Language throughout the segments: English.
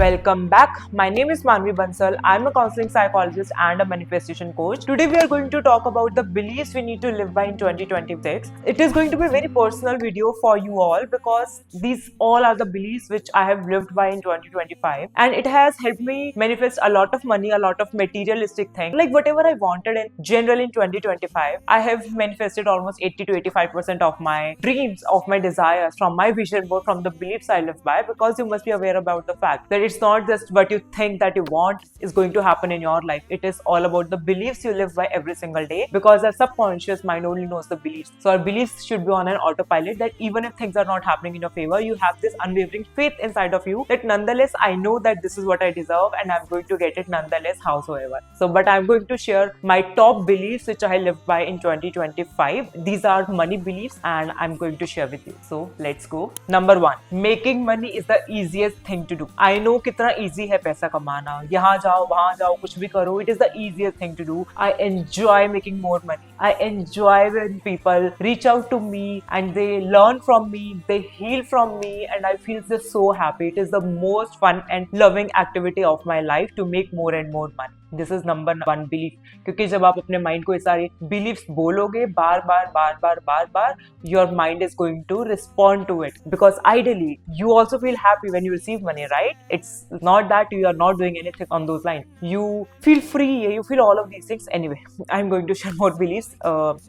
Welcome back. My name is Manvi Bansal. I'm a counseling psychologist and a manifestation coach. Today we are going to talk about the beliefs we need to live by in 2026. It is going to be a very personal video for you all because these all are the beliefs which I have lived by in 2025, and it has helped me manifest a lot of money, a lot of materialistic things. Like whatever I wanted in general in 2025, I have manifested almost 80 to 85% of my dreams, of my desires from my vision board, from the beliefs I live by, because you must be aware about the fact that it's not just what you think that you want is going to happen in your life. It is all about the beliefs you live by every single day, because our subconscious mind only knows the beliefs. So our beliefs should be on an autopilot, that even if things are not happening in your favor, you have this unwavering faith inside of you that nonetheless I know that this is what I deserve and I'm going to get it nonetheless howsoever. So but I'm going to share my top beliefs which I live by in 2025. These are money beliefs and I'm going to share with you. So let's go. Number 1, making money is the easiest thing to do. I know कितना easy है पैसा कमाना, यहाँ जाओ वहाँ जाओ कुछ भी करो. It is the easiest thing to do. I enjoy making more money. I enjoy when people reach out to me and they learn from me, they heal from me, and I feel just so happy. It is the most fun and loving activity of my life to make more and more money. This is number 1 belief. क्योंकि जब आप अपने mind को ये सारे beliefs बोलोगे बार बार, your mind is going to respond to it, because ideally you also feel happy when you receive money, right? It's not that you are not doing anything on those line. You feel free, you feel all of these things. Anyway, I'm going to share more beliefs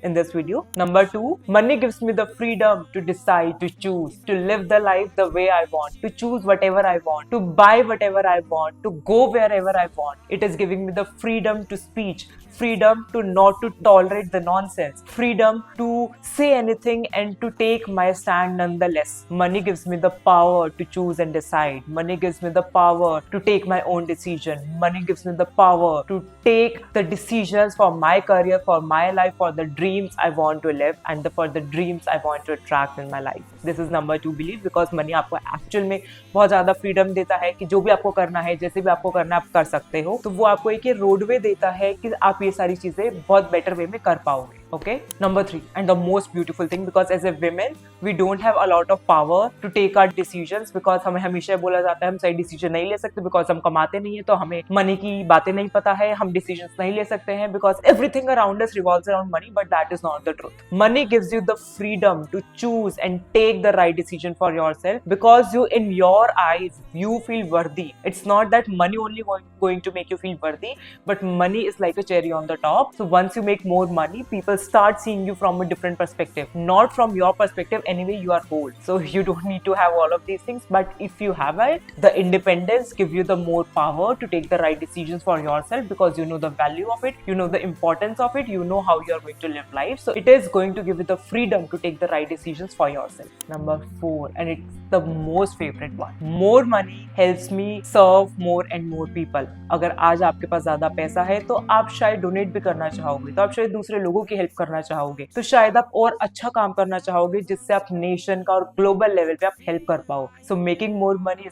in this video. Number 2, money gives me the freedom to decide, to choose, to live the life the way I want, to choose whatever I want, to buy whatever I want, to go wherever I want. It is giving me the freedom to speech, freedom to not to tolerate the nonsense, freedom to say anything and to take my stand nonetheless. Money gives me the power to choose and decide. Money gives me the power to take my own decision. Money gives me the power to take the decisions for my career, for my life, for the dreams I want to live and for the dreams I want to attract in my life. This is number 2 belief, because money आपको actual में बहुत ज्यादा freedom देता है कि जो भी आपको करना है, जैसे भी आपको करना है आप कर सकते हो. तो वो आपको एक रोडवे देता है कि आप ये सारी चीजें बहुत बेटर वे में कर पाओगे. Okay, number 3, and the most beautiful thing, because as a women we don't have a lot of power to take our decisions, because हमें हमेशा बोला जाता है हम सही डिसीजन नहीं ले सकते because हम कमाते नहीं है, तो हमें मनी की बातें नहीं पता है, हम डिसीजंस नहीं ले सकते हैं because everything around us revolves around money. But that is not the truth. Money gives you the freedom to choose and take the right decision for yourself, because you, in your eyes, you feel worthy. It's not that money only going to make you feel worthy, but money is like a cherry on the top. So once you make more money, people start seeing you from a different perspective, not from your perspective. Anyway, you are whole, so you don't need to have all of these things. But if you have it, the independence give you the more power to take the right decisions for yourself, because you know the value of it, you know the importance of it, you know how you are going to live life. So it is going to give you the freedom to take the right decisions for yourself. Number 4, and it's the most favorite one, more money helps me serve more and more people. अगर आज आपके पास ज्यादा पैसा है तो आप शायद donate भी करना चाहोगे, तो आप शायद दूसरे लोगों की हेल्प करना चाहोगे, तो शायद आप और अच्छा काम करना चाहोगे जिससे आप नेशन का और ग्लोबल लेवल पे आप हेल्प कर पाओ. So making more money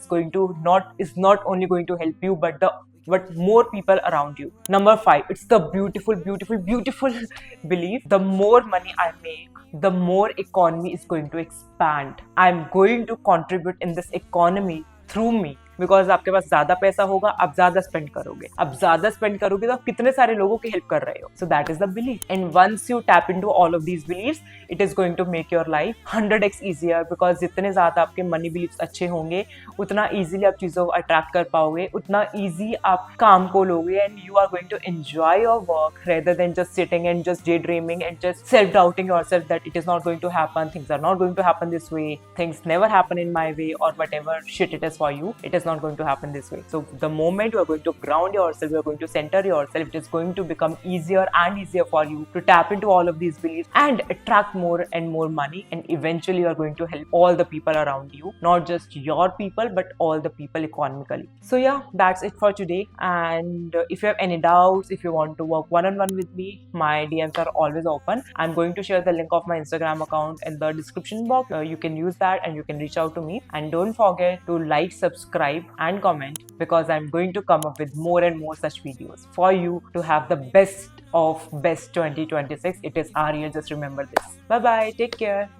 is not only going to help you but more people around you. Number 5, it's the beautiful belief, the more money I make, the more economy is going to expand. I'm going to contribute in this economy through me, because आपके पास ज्यादा पैसा होगा, आप ज्यादा spend करोगे. अब ज्यादा spend करोगे तो आप कितने सारे लोगों की हेल्प कर रहे हो. So that is the belief, and once you tap into all of these believes, it is going to make your life 100x easier, because जितने ज्यादा आपके मनी बिलीव्स अच्छे होंगे उतना इजीली आप चीजों को अट्रैक्ट कर पाओगे, उतना ईजी आप काम को लोगे, and you are going to enjoy your work rather than just sitting and just daydreaming and just self doubting yourself that it is not going to happen, things are not going to happen this way, things never happen in my way, और whatever shit it is for you, it is not going to happen this way. So the moment you are going to ground yourself, you are going to center yourself, it is going to become easier and easier for you to tap into all of these beliefs and attract more and more money, and eventually you are going to help all the people around you, not just your people but all the people economically. So yeah, that's it for today, and if you have any doubts, if you want to work one-on-one with me, my DMs are always open. I'm going to share the link of my Instagram account in the description box. You can use that and you can reach out to me, and don't forget to like, subscribe and comment, because I'm going to come up with more and more such videos for you to have the best of best 2026. It is our year, just remember this. Bye bye, take care.